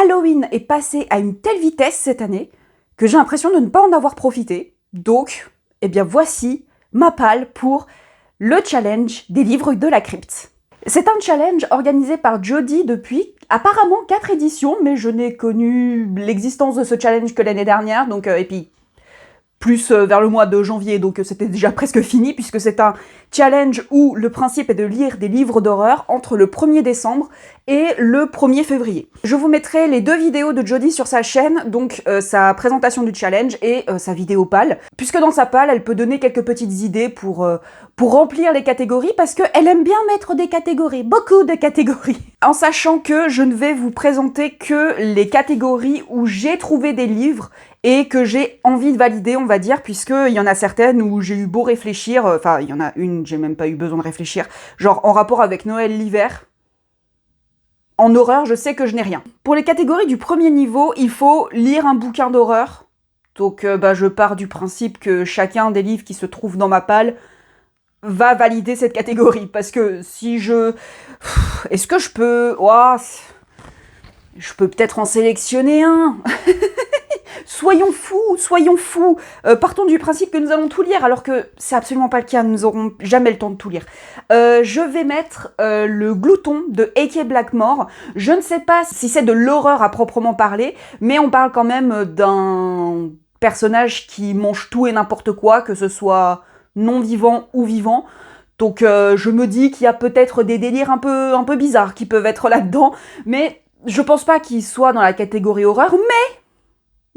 Halloween est passé à une telle vitesse cette année que j'ai l'impression de ne pas en avoir profité. Donc, eh bien voici ma palle pour le challenge des livres de la crypte. C'est un challenge organisé par Jody depuis apparemment 4 éditions, mais je n'ai connu l'existence de ce challenge que l'année dernière, donc et puis plus vers le mois de janvier, donc c'était déjà presque fini, puisque c'est un challenge où le principe est de lire des livres d'horreur entre le 1er décembre et le 1er février. Je vous mettrai les 2 vidéos de Jody sur sa chaîne, donc sa présentation du challenge et sa vidéo pâle, puisque dans sa pâle, elle peut donner quelques petites idées pour remplir les catégories, parce qu'elle aime bien mettre des catégories, beaucoup de catégories. En sachant que je ne vais vous présenter que les catégories où j'ai trouvé des livres et que j'ai envie de valider, on va dire, puisqu'il y en a certaines où j'ai eu beau réfléchir, enfin, il y en a une, j'ai même pas eu besoin de réfléchir, genre en rapport avec Noël, l'hiver. En horreur, je sais que je n'ai rien. Pour les catégories du premier niveau, il faut lire un bouquin d'horreur. Donc, je pars du principe que chacun des livres qui se trouvent dans ma palle va valider cette catégorie. Parce que si je... Est-ce que je peux... Oh, je peux peut-être en sélectionner un. Soyons fous, partons du principe que nous allons tout lire, alors que c'est absolument pas le cas, nous n'aurons jamais le temps de tout lire. Je vais mettre le Glouton de A.K. Blackmore. Je ne sais pas si c'est de l'horreur à proprement parler, mais on parle quand même d'un personnage qui mange tout et n'importe quoi, que ce soit non vivant ou vivant. Donc je me dis qu'il y a peut-être des délires un peu bizarres qui peuvent être là-dedans, mais je pense pas qu'il soit dans la catégorie horreur,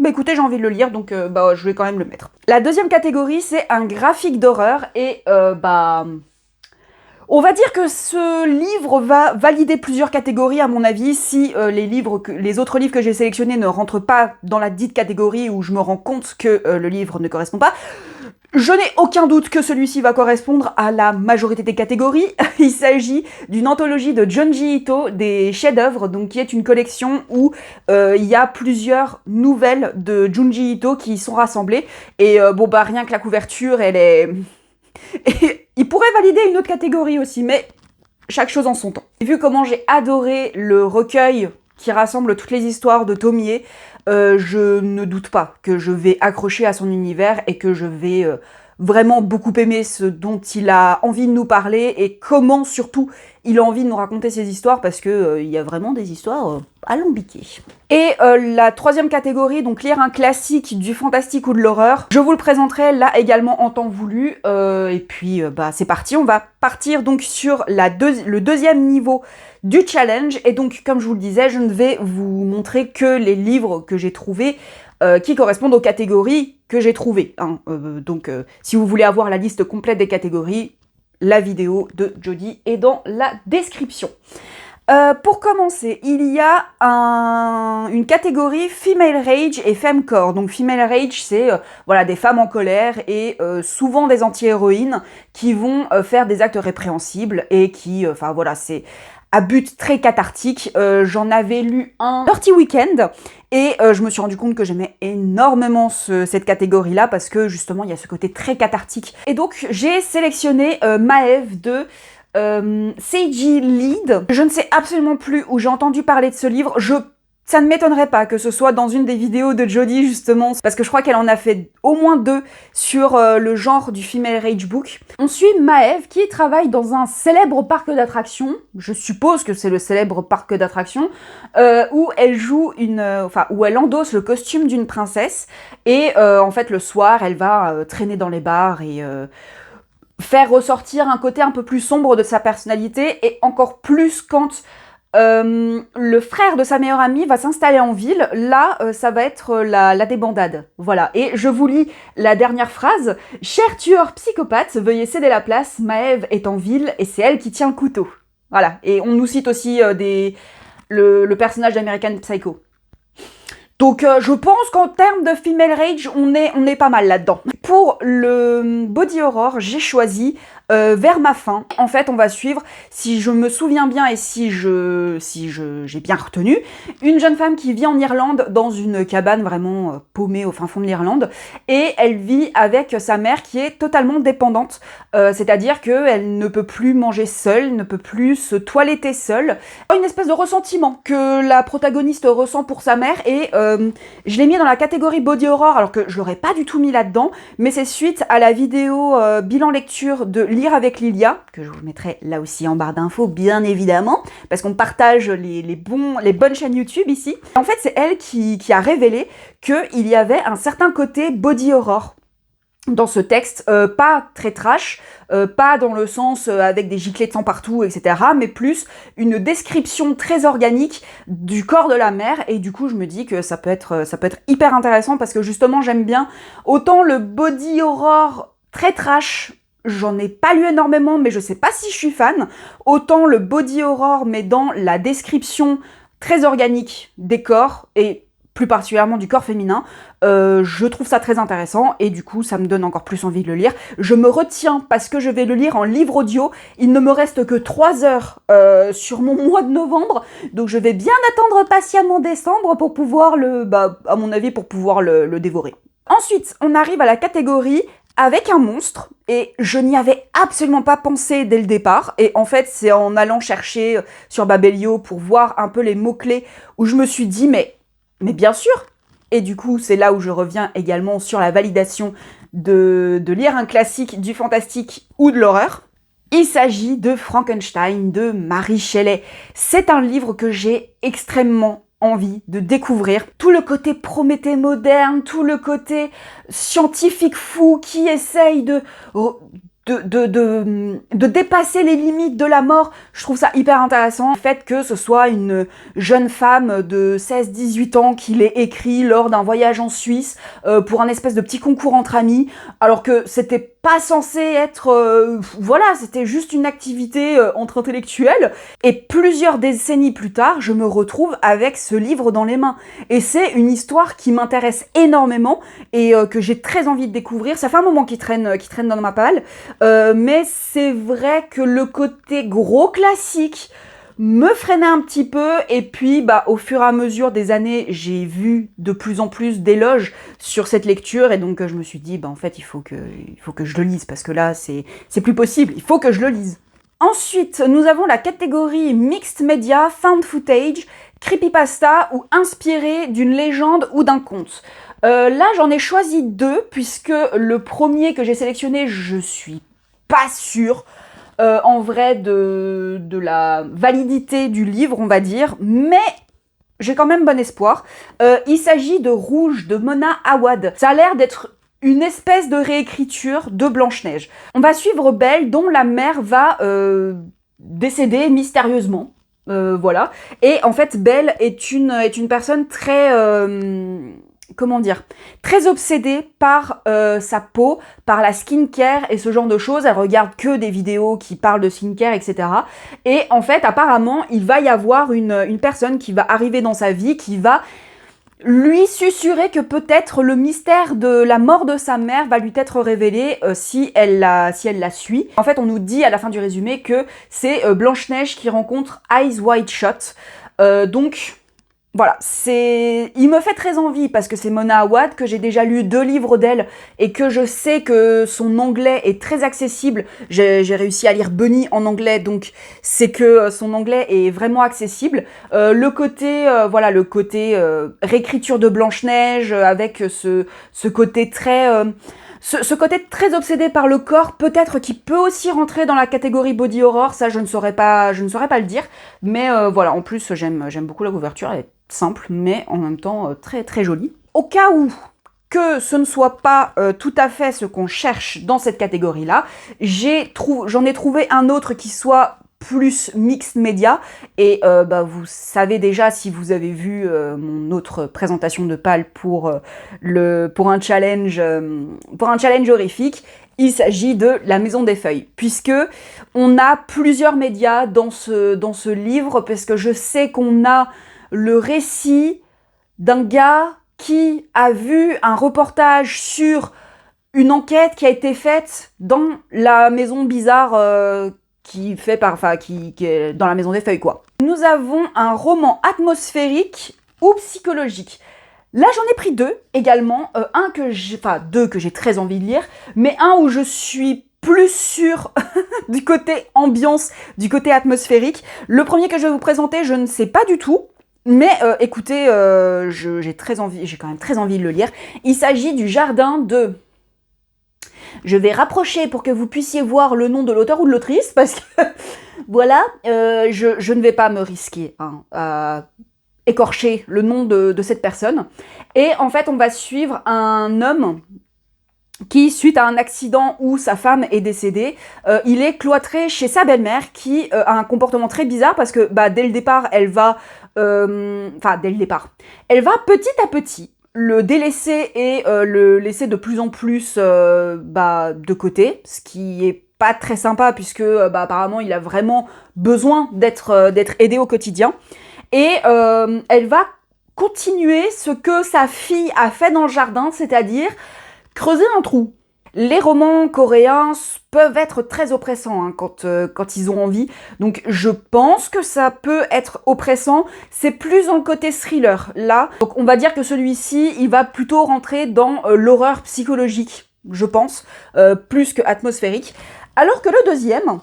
mais écoutez, j'ai envie de le lire, donc je vais quand même le mettre. La deuxième catégorie, c'est un graphique d'horreur, et on va dire que ce livre va valider plusieurs catégories, à mon avis, si les autres livres que j'ai sélectionnés ne rentrent pas dans la dite catégorie où je me rends compte que le livre ne correspond pas. Je n'ai aucun doute que celui-ci va correspondre à la majorité des catégories. Il s'agit d'une anthologie de Junji Ito, des chefs-d'œuvre, donc qui est une collection où il y a plusieurs nouvelles de Junji Ito qui sont rassemblées. Et rien que la couverture, elle est... Et il pourrait valider une autre catégorie aussi, mais chaque chose en son temps. Vu comment j'ai adoré le recueil qui rassemble toutes les histoires de Tomie, je ne doute pas que je vais accrocher à son univers et que je vais vraiment beaucoup aimer ce dont il a envie de nous parler et comment surtout il a envie de nous raconter ses histoires, parce que il y a vraiment des histoires alambiquées. Et la troisième catégorie, donc lire un classique du fantastique ou de l'horreur, je vous le présenterai là également en temps voulu, et puis c'est parti, on va partir donc sur le deuxième niveau du challenge, et donc comme je vous le disais, je ne vais vous montrer que les livres que j'ai trouvés qui correspondent aux catégories que j'ai trouvées. Donc si vous voulez avoir la liste complète des catégories, la vidéo de Jody est dans la description. Pour commencer, il y a une catégorie Female Rage et Femcore. Donc Female Rage, c'est des femmes en colère et souvent des anti-héroïnes qui vont faire des actes répréhensibles et qui, c'est à but très cathartique. J'en avais lu un Dirty Weekend et je me suis rendu compte que j'aimais énormément cette catégorie-là, parce que justement il y a ce côté très cathartique. Et donc j'ai sélectionné Maeve de Seiji Lead. Je ne sais absolument plus où j'ai entendu parler de ce livre. Ça ne m'étonnerait pas que ce soit dans une des vidéos de Jody, justement, parce que je crois qu'elle en a fait au moins 2 sur le genre du Female Rage Book. On suit Maeve qui travaille dans un célèbre parc d'attractions, je suppose que c'est le célèbre parc d'attractions, où elle joue où elle endosse le costume d'une princesse, et en fait le soir elle va traîner dans les bars et faire ressortir un côté un peu plus sombre de sa personnalité, et encore plus quand le frère de sa meilleure amie va s'installer en ville. Là, ça va être la débandade. Voilà. Et je vous lis la dernière phrase. « Cher tueur psychopathe, veuillez céder la place. Maeve est en ville et c'est elle qui tient le couteau. » Voilà. Et on nous cite aussi le personnage d'American Psycho. Donc je pense qu'en termes de Female Rage, on est pas mal là-dedans. Pour le body horror, j'ai choisi vers ma fin. En fait, on va suivre, si je me souviens bien et si j'ai bien retenu, une jeune femme qui vit en Irlande dans une cabane vraiment paumée au fin fond de l'Irlande, et elle vit avec sa mère qui est totalement dépendante, c'est-à-dire qu'elle ne peut plus manger seule, ne peut plus se toiletter seule. Une espèce de ressentiment que la protagoniste ressent pour sa mère, et je l'ai mis dans la catégorie body horror, alors que je l'aurais pas du tout mis là-dedans, mais c'est suite à la vidéo bilan lecture de Lire avec Lilia, que je vous mettrai là aussi en barre d'infos, bien évidemment, parce qu'on partage les bonnes chaînes YouTube ici. En fait, c'est elle qui a révélé qu'il y avait un certain côté body horror dans ce texte, pas très trash, pas dans le sens avec des giclées de sang partout, etc., mais plus une description très organique du corps de la mère, et du coup je me dis que ça peut être hyper intéressant, parce que justement j'aime bien autant le body horror très trash. J'en ai pas lu énormément, mais je sais pas si je suis fan. Autant le body horror, mais dans la description très organique des corps, et plus particulièrement du corps féminin, je trouve ça très intéressant, et du coup ça me donne encore plus envie de le lire. Je me retiens parce que je vais le lire en livre audio. Il ne me reste que 3 heures sur mon mois de novembre, donc je vais bien attendre patiemment décembre pour pouvoir à mon avis, pour pouvoir le dévorer. Ensuite, on arrive à la catégorie avec un monstre, et je n'y avais absolument pas pensé dès le départ, et en fait c'est en allant chercher sur Babelio pour voir un peu les mots-clés où je me suis dit mais bien sûr. Et du coup c'est là où je reviens également sur la validation de lire un classique du fantastique ou de l'horreur. Il s'agit de Frankenstein de Mary Shelley. C'est un livre que j'ai extrêmement envie de découvrir. Tout le côté Prométhée moderne, tout le côté scientifique fou qui essaye de dépasser les limites de la mort, je trouve ça hyper intéressant. Le fait que ce soit une jeune femme de 16-18 ans qui l'ait écrit lors d'un voyage en Suisse pour un espèce de petit concours entre amis, alors que c'était pas censé être... c'était juste une activité entre intellectuels. Et plusieurs décennies plus tard, je me retrouve avec ce livre dans les mains. Et c'est une histoire qui m'intéresse énormément et que j'ai très envie de découvrir. Ça fait un moment qu'il traîne dans ma palle. Mais c'est vrai que le côté gros classique me freinait un petit peu, et puis au fur et à mesure des années, j'ai vu de plus en plus d'éloges sur cette lecture, et donc je me suis dit en fait il faut que je le lise, parce que là c'est plus possible, il faut que je le lise. Ensuite, nous avons la catégorie Mixed Media, Found Footage, Creepypasta ou inspiré d'une légende ou d'un conte. Là j'en ai choisi 2, puisque le premier que j'ai sélectionné, je suis pas sûre en vrai de la validité du livre, on va dire, mais j'ai quand même bon espoir. Il s'agit de Rouge de Mona Awad. Ça a l'air d'être une espèce de réécriture de Blanche-Neige. On va suivre Belle, dont la mère va décéder mystérieusement. Voilà. Et en fait, Belle est une personne très... très obsédée par sa peau, par la skincare et ce genre de choses. Elle regarde que des vidéos qui parlent de skincare, etc. Et en fait, apparemment, il va y avoir une personne qui va arriver dans sa vie, qui va lui susurrer que peut-être le mystère de la mort de sa mère va lui être révélé si elle la suit. En fait, on nous dit à la fin du résumé que c'est Blanche-Neige qui rencontre Eyes Wide Shut. Donc... voilà, il me fait très envie parce que c'est Mona Awad, que j'ai déjà lu 2 livres d'elle et que je sais que son anglais est très accessible. J'ai réussi à lire Bunny en anglais, donc c'est que son anglais est vraiment accessible. Le côté réécriture de Blanche-Neige avec ce côté très... Ce côté très obsédé par le corps, peut-être qui peut aussi rentrer dans la catégorie body horror, ça je ne saurais pas le dire, mais voilà, en plus j'aime beaucoup la couverture, elle est simple, mais en même temps très très jolie. Au cas où que ce ne soit pas tout à fait ce qu'on cherche dans cette catégorie-là, j'en ai trouvé un autre qui soit plus mixed media, et vous savez déjà, si vous avez vu mon autre présentation de PAL pour un challenge horrifique, il s'agit de La Maison des Feuilles, puisque on a plusieurs médias dans ce livre, parce que je sais qu'on a le récit d'un gars qui a vu un reportage sur une enquête qui a été faite dans la maison bizarre qui est dans la maison des feuilles, quoi. Nous avons un roman atmosphérique ou psychologique. Là, j'en ai pris deux également. Deux que j'ai très envie de lire, mais un où je suis plus sûr du côté ambiance, du côté atmosphérique. Le premier que je vais vous présenter, je ne sais pas du tout. Mais écoutez, j'ai quand même très envie de le lire. Il s'agit du Jardin de... Je vais rapprocher pour que vous puissiez voir le nom de l'auteur ou de l'autrice, parce que, voilà, je ne vais pas me risquer à écorcher le nom de cette personne. Et en fait, on va suivre un homme qui, suite à un accident où sa femme est décédée, il est cloîtré chez sa belle-mère qui a un comportement très bizarre parce que dès le départ, elle va petit à petit le délaisser et le laisser de plus en plus de côté, ce qui est pas très sympa puisque apparemment il a vraiment besoin d'être aidé au quotidien. Et elle va continuer ce que sa fille a fait dans le jardin, c'est-à-dire creuser un trou. Les romans coréens peuvent être très oppressants quand ils ont envie, donc je pense que ça peut être oppressant, c'est plus dans le côté thriller, là. Donc on va dire que celui-ci, il va plutôt rentrer dans l'horreur psychologique, je pense, plus que atmosphérique. Alors que le deuxième,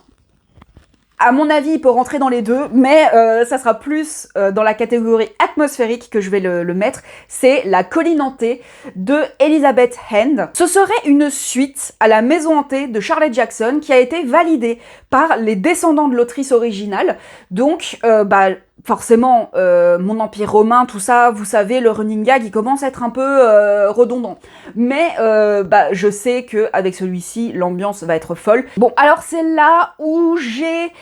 à mon avis, il peut rentrer dans les deux, mais ça sera plus dans la catégorie atmosphérique que je vais le mettre. C'est La colline hantée de Elizabeth Hand. Ce serait une suite à La maison hantée de Shirley Jackson qui a été validée par les descendants de l'autrice originale. Donc, forcément, Mon Empire romain, tout ça, vous savez, le running gag, il commence à être un peu redondant. Mais je sais qu'avec celui-ci, l'ambiance va être folle. Bon, alors c'est là où j'ai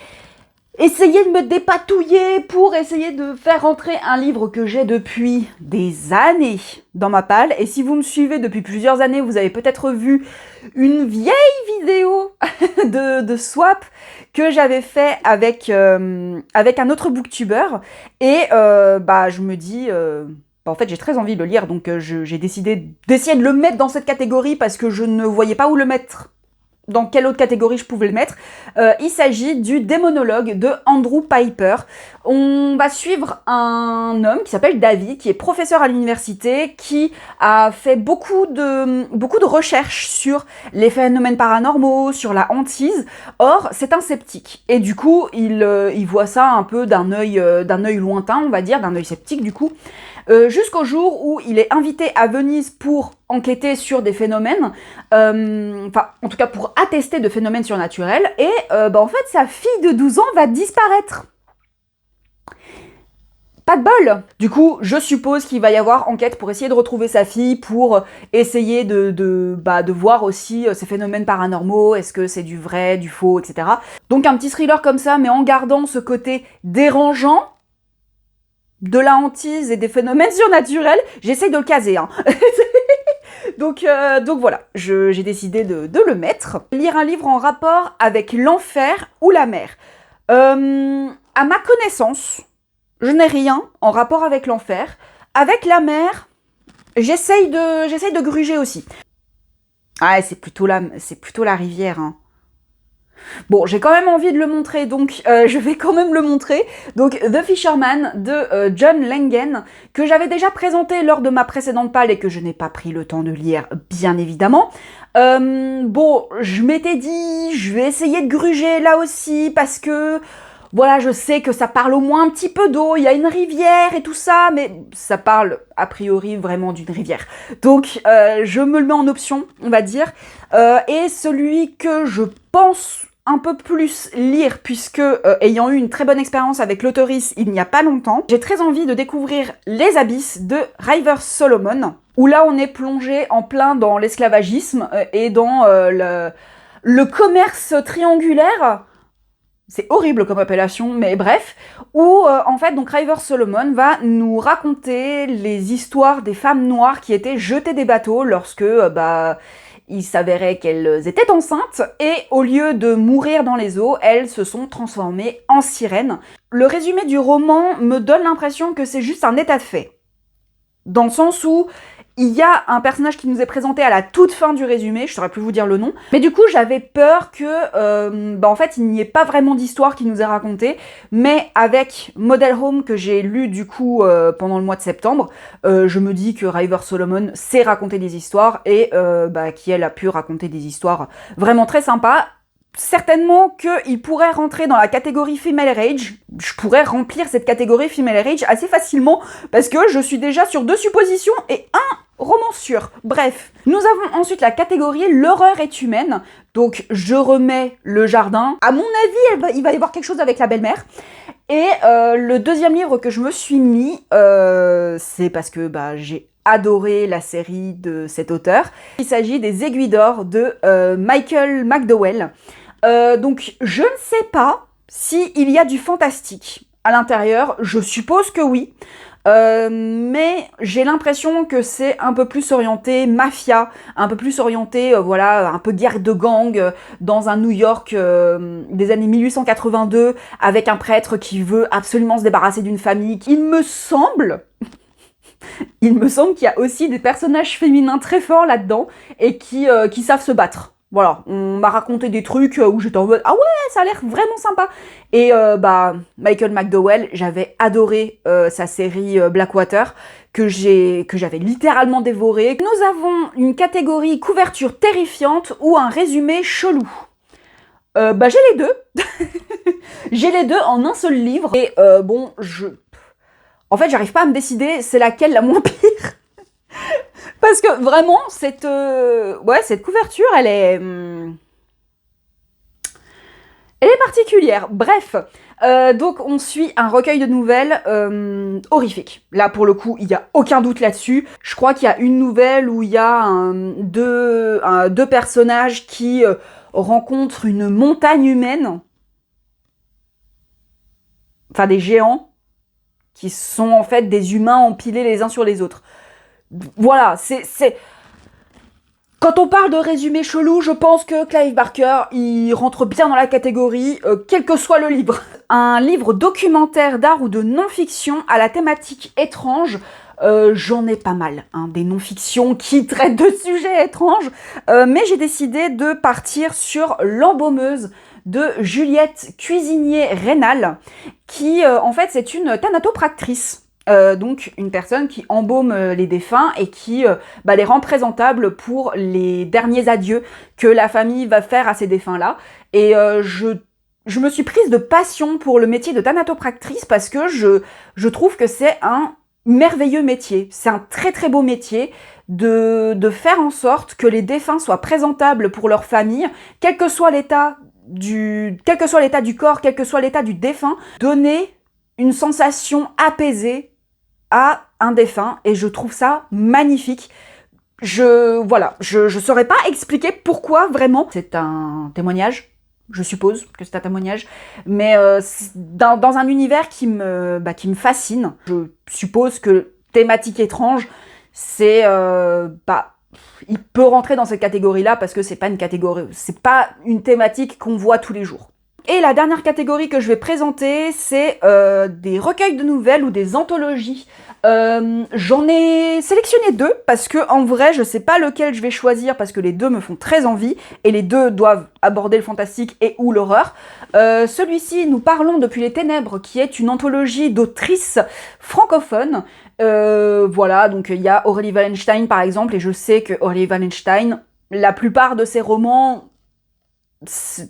essayé de me dépatouiller pour essayer de faire rentrer un livre que j'ai depuis des années dans ma palle. Et si vous me suivez depuis plusieurs années, vous avez peut-être vu une vieille vidéo de swap que j'avais fait avec un autre booktuber. Et je me dis... en fait, j'ai très envie de le lire, donc j'ai décidé d'essayer de le mettre dans cette catégorie parce que je ne voyais pas où le mettre, dans quelle autre catégorie je pouvais le mettre. Il s'agit du Démonologue de Andrew Piper. On va suivre un homme qui s'appelle David, qui est professeur à l'université, qui a fait beaucoup de recherches sur les phénomènes paranormaux, sur la hantise. Or, c'est un sceptique. Et du coup, il voit ça un peu d'un œil lointain, on va dire, d'un œil sceptique du coup. Jusqu'au jour où il est invité à Venise pour enquêter sur des phénomènes, en tout cas pour attester de phénomènes surnaturels, et en fait sa fille de 12 ans va disparaître. Pas de bol. Du coup, je suppose qu'il va y avoir enquête pour essayer de retrouver sa fille, pour essayer de voir aussi ces phénomènes paranormaux, est-ce que c'est du vrai, du faux, etc. Donc un petit thriller comme ça, mais en gardant ce côté dérangeant, de la hantise et des phénomènes surnaturels, j'essaye de le caser. Donc voilà, j'ai décidé de le mettre. Lire un livre en rapport avec l'enfer ou la mer. À ma connaissance, je n'ai rien en rapport avec l'enfer. Avec la mer, j'essaye de gruger aussi. Ah, c'est plutôt la rivière, hein. Bon, j'ai quand même envie de le montrer, donc je vais quand même le montrer. Donc, The Fisherman de John Langen, que j'avais déjà présenté lors de ma précédente palle et que je n'ai pas pris le temps de lire, bien évidemment. Je m'étais dit, je vais essayer de gruger là aussi, parce que... Voilà, je sais que ça parle au moins un petit peu d'eau, il y a une rivière et tout ça, mais ça parle a priori vraiment d'une rivière. Donc je me le mets en option, on va dire. Et celui que je pense un peu plus lire, puisque ayant eu une très bonne expérience avec l'auteurice il n'y a pas longtemps, j'ai très envie de découvrir Les Abysses de Rivers Solomon, où là on est plongé en plein dans l'esclavagisme et dans le commerce triangulaire. C'est horrible comme appellation, mais bref, où en fait donc Rivers Solomon va nous raconter les histoires des femmes noires qui étaient jetées des bateaux lorsque il s'avérait qu'elles étaient enceintes et au lieu de mourir dans les eaux, elles se sont transformées en sirènes. Le résumé du roman me donne l'impression que c'est juste un état de fait, dans le sens où Il y a un personnage qui nous est présenté à la toute fin du résumé, je saurais plus vous dire le nom, mais du coup j'avais peur que, en fait, il n'y ait pas vraiment d'histoire qui nous est racontée, mais avec Model Home que j'ai lu du coup pendant le mois de septembre, je me dis que River Solomon sait raconter des histoires et qu'elle a pu raconter des histoires vraiment très sympas. Certainement qu'il pourrait rentrer dans la catégorie Female Rage. Je pourrais remplir cette catégorie Female Rage assez facilement parce que je suis déjà sur 2 suppositions et un roman sûr. Bref, nous avons ensuite la catégorie L'horreur est humaine. Donc je remets Le Jardin. À mon avis, il va y avoir quelque chose avec la belle-mère. Et le deuxième livre que je me suis mis, c'est parce que j'ai adoré la série de cet auteur. Il s'agit des Aiguilles d'or de Michael McDowell. Donc je ne sais pas s'il y a du fantastique à l'intérieur, je suppose que oui, mais j'ai l'impression que c'est un peu plus orienté mafia, un peu plus orienté, un peu guerre de gang dans un New York des années 1882, avec un prêtre qui veut absolument se débarrasser d'une famille. Il me semble qu'il y a aussi des personnages féminins très forts là-dedans et qui savent se battre. Voilà, on m'a raconté des trucs où j'étais en mode « Ah ouais, ça a l'air vraiment sympa !» Et Michael McDowell, j'avais adoré sa série Blackwater, que j'avais littéralement dévoré. Nous avons une catégorie couverture terrifiante ou un résumé chelou. J'ai les deux. J'ai les deux en un seul livre. Et en fait, j'arrive pas à me décider c'est laquelle la moins pire. Parce que vraiment, cette couverture, elle est particulière. Bref, donc on suit un recueil de nouvelles horrifiques. Là, pour le coup, il n'y a aucun doute là-dessus. Je crois qu'il y a une nouvelle où il y a deux personnages qui rencontrent une montagne humaine. Enfin, des géants qui sont en fait des humains empilés les uns sur les autres. Voilà, c'est... Quand on parle de résumé chelou, je pense que Clive Barker, il rentre bien dans la catégorie, quel que soit le livre. Un livre documentaire d'art ou de non-fiction à la thématique étrange, j'en ai pas mal, des non-fictions qui traitent de sujets étranges, mais j'ai décidé de partir sur L'embaumeuse de Juliette Cuisinier-Rénal, qui, en fait, c'est une thanatopractrice. Donc une personne qui embaume les défunts et qui les rend présentables pour les derniers adieux que la famille va faire à ces défunts-là. Et je me suis prise de passion pour le métier de thanatopractrice parce que je trouve que c'est un merveilleux métier. C'est un très très beau métier de faire en sorte que les défunts soient présentables pour leur famille, quel que soit l'état du corps, quel que soit l'état du défunt, donner une sensation apaisée à un défunt, et je trouve ça magnifique. Je saurais pas expliquer pourquoi vraiment. C'est un témoignage, je suppose que c'est un témoignage, mais dans un univers qui me fascine. Je suppose que thématique étrange, c'est il peut rentrer dans cette catégorie-là parce que c'est pas une thématique qu'on voit tous les jours. Et la dernière catégorie que je vais présenter, c'est des recueils de nouvelles ou des anthologies. J'en ai sélectionné 2 parce que en vrai, je sais pas lequel je vais choisir parce que les 2 me font très envie et les 2 doivent aborder le fantastique et ou l'horreur. Celui-ci, Nous parlons depuis les ténèbres, qui est une anthologie d'autrices francophones. Donc il y a Aurélie Wallenstein par exemple, et je sais que Aurélie Wallenstein, la plupart de ses romans, c'est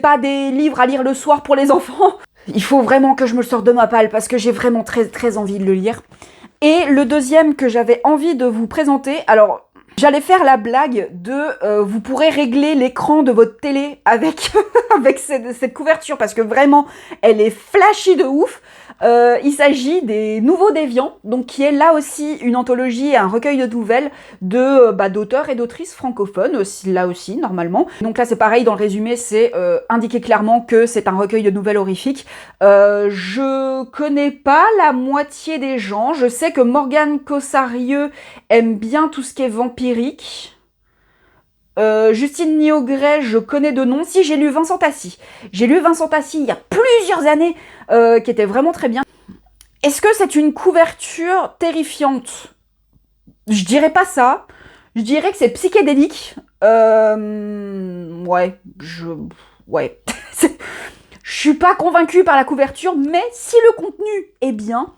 pas des livres à lire le soir pour les enfants. Il faut vraiment que je me le sorte de ma palle parce que j'ai vraiment très très envie de le lire. Et le deuxième que j'avais envie de vous présenter, alors j'allais faire la blague de vous pourrez régler l'écran de votre télé avec, avec cette couverture parce que vraiment elle est flashy de ouf. Il s'agit des Nouveaux Déviants, donc qui est là aussi une anthologie et un recueil de nouvelles d'auteurs et d'autrices francophones, là aussi normalement. Donc là c'est pareil, dans le résumé c'est indiqué clairement que c'est un recueil de nouvelles horrifiques. Je connais pas la moitié des gens, je sais que Morgane Cossarieux aime bien tout ce qui est vampirique. Justine Niogret, je connais de nom. Si, j'ai lu Vincent Tassi. J'ai lu Vincent Tassi il y a plusieurs années, qui était vraiment très bien. Est-ce que c'est une couverture terrifiante? Je dirais pas ça. Je dirais que c'est psychédélique. Ouais, ouais. Je suis pas convaincue par la couverture, mais si le contenu est bien,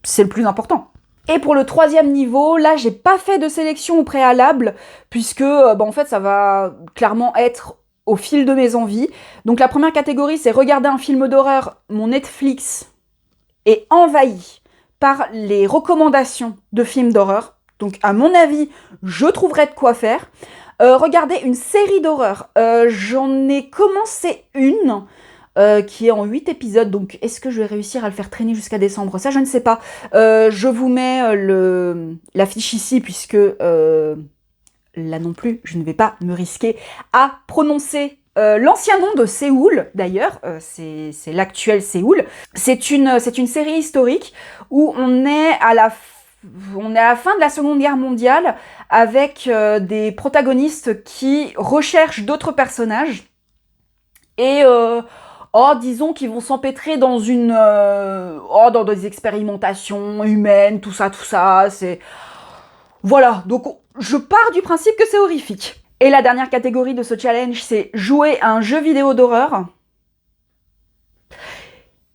c'est le plus important. Et pour le 3e niveau, là, j'ai pas fait de sélection au préalable, puisque, en fait, ça va clairement être au fil de mes envies. Donc la première catégorie, c'est regarder un film d'horreur. Mon Netflix est envahi par les recommandations de films d'horreur. Donc à mon avis, je trouverai de quoi faire. Regarder une série d'horreur. J'en ai commencé une qui est en 8 épisodes. Donc est-ce que je vais réussir à le faire traîner jusqu'à décembre? Ça, je ne sais pas. Je vous mets l'affiche ici, puisque là non plus, je ne vais pas me risquer à prononcer l'ancien nom de Séoul, d'ailleurs, c'est l'actuel Séoul. C'est une série historique où on est à la fin de la Seconde Guerre mondiale, avec des protagonistes qui recherchent d'autres personnages et disons qu'ils vont s'empêtrer dans dans des expérimentations humaines, tout ça, c'est... Voilà, donc je pars du principe que c'est horrifique. Et la dernière catégorie de ce challenge, c'est jouer à un jeu vidéo d'horreur.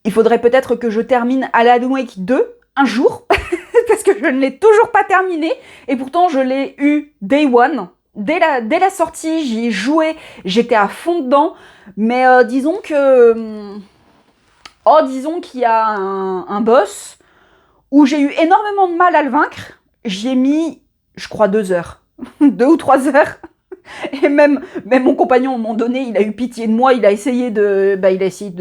Il faudrait peut-être que je termine Alan Wake 2 un jour, parce que je ne l'ai toujours pas terminé, et pourtant je l'ai eu day one. Dès la sortie, j'y ai joué, j'étais à fond dedans, mais disons qu'il y a un boss où j'ai eu énormément de mal à le vaincre. J'y ai mis, je crois, 2 heures. 2 ou 3 heures. Et même mon compagnon, à un moment donné, il a eu pitié de moi, il a essayé de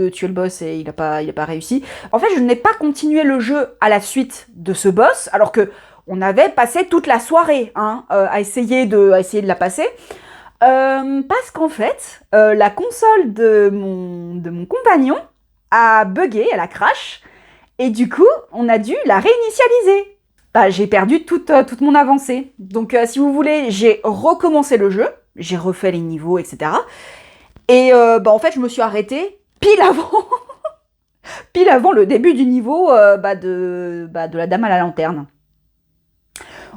tuer le boss et il a pas réussi. En fait, je n'ai pas continué le jeu à la suite de ce boss, alors que on avait passé toute la soirée à essayer de la passer. Parce qu'en fait, la console de mon compagnon a bugué, elle a crash, et du coup, on a dû la réinitialiser. J'ai perdu toute mon avancée. Donc, si vous voulez, j'ai recommencé le jeu, j'ai refait les niveaux, etc. Et en fait, je me suis arrêtée pile avant le début du niveau de la Dame à la lanterne.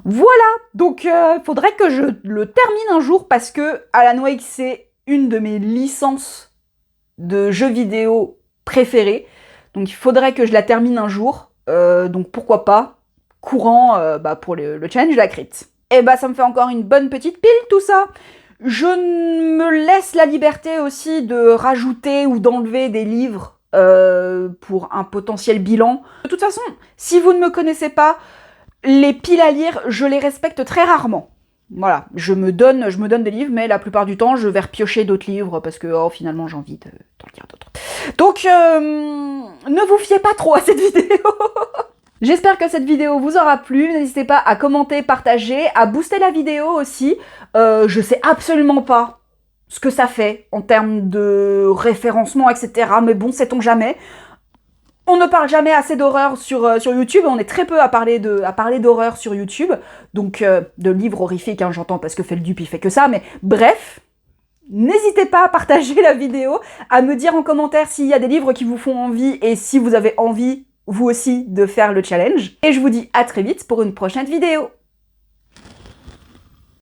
Voilà, donc faudrait que je le termine un jour, parce que Alan Wake, c'est une de mes licences de jeux vidéo préférées. Donc, il faudrait que je la termine un jour. Donc, pourquoi pas courant pour le challenge de la crit. Et ça me fait encore une bonne petite pile tout ça. Je me laisse la liberté aussi de rajouter ou d'enlever des livres pour un potentiel bilan. De toute façon, si vous ne me connaissez pas, les piles à lire, je les respecte très rarement. Voilà, je me donne des livres, mais la plupart du temps, je vais repiocher d'autres livres parce que finalement, j'ai envie d'en lire d'autres. Donc, ne vous fiez pas trop à cette vidéo. J'espère que cette vidéo vous aura plu. N'hésitez pas à commenter, partager, à booster la vidéo aussi. Je sais absolument pas ce que ça fait en termes de référencement, etc. Mais bon, sait-on jamais. On ne parle jamais assez d'horreur sur YouTube. On est très peu à parler d'horreur sur YouTube. Donc, de livres horrifiques, j'entends, parce que Feldup, il fait que ça. Mais bref, n'hésitez pas à partager la vidéo, à me dire en commentaire s'il y a des livres qui vous font envie et si vous avez envie vous aussi de faire le challenge. Et je vous dis à très vite pour une prochaine vidéo.